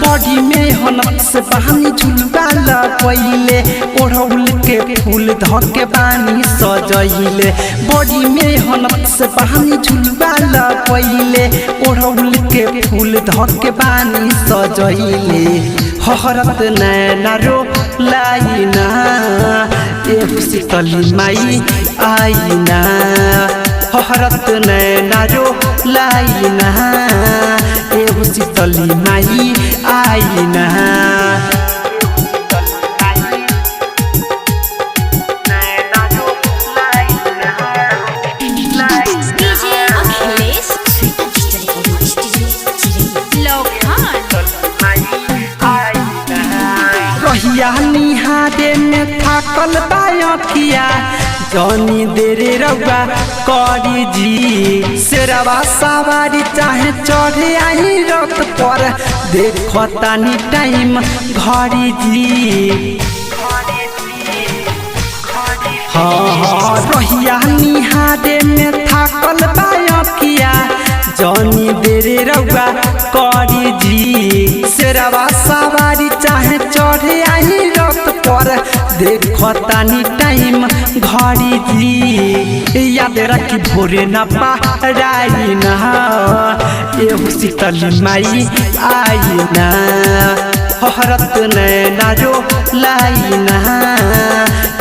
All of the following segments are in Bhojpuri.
बॉडी में हनक से बहानी झुलवाला पहिले ओढ़ौल के फूल धके बानी सजैले बॉडी में हनक से बहानी झुलवाला पहिले ओढ़ौल के फूल धके बानी सजैले हहरत नैना रो लाइना एहु शीतली माई आईना हहरत नैना रो लाइना एहु शीतली माई आईना रहिया निहारे में थाकल बायखिया जनी देरे रउआ करी जी शेरवा सवारी चाहे चढ़े आई रथ पर देखतानी टाइम घड़ी जी हाँ रहिया निहारे में थाकल बायखिया जनी देरे रउआ करी जी शेरवा सवारी चाहे चढ़े आई रथ पर देखतानी टाइम घड़ी जी याद रखी भोरे न पाराई ना एहु शीतली माई आईना हरत नैना रो लाइना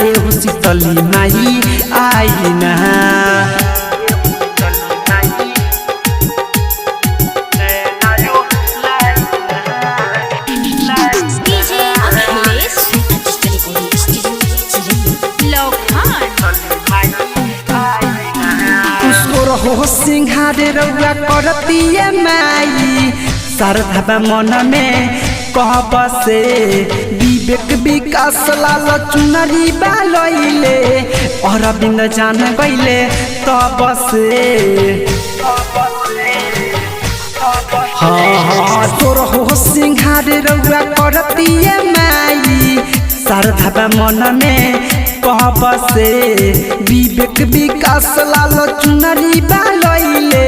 एहु शीतली माई आईना हो सिंहारे रउआ करतिए माई शारदा मन में कहब से विवेक विकास लाल चुनरी बालैले अरविंद जान गईले तब से हाँ तोर हो सिंहारे रउआ करतिए माई शारदा मन में कहब से विवेक विकास लाल चुनरी बालैले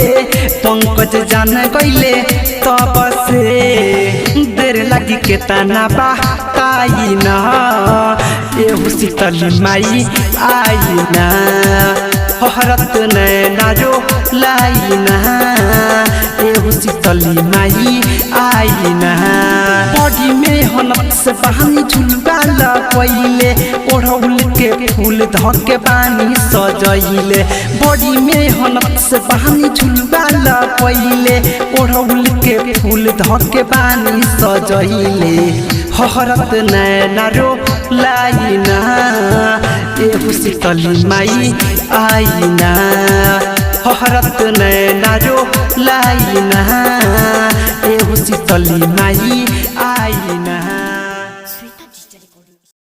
पंकज जान गईले तब से देर लगी के तना बाईना एहु शीतली माई आईना हरत नैना रो लाइना एहु शीतली माई आईना बॉडी में हनक से बहानी झुलवाला पहिले ओढ़ौल के फूल धके बानी सजैले बॉडी में हनक से बहानी झुलवाला पहिले ओढ़ौल के फूल धके बानी सजैले हरत नैना रो लाइना एहु शीतली माई आईना हरत नैना रो लाइना एहु शीतली माई आईना।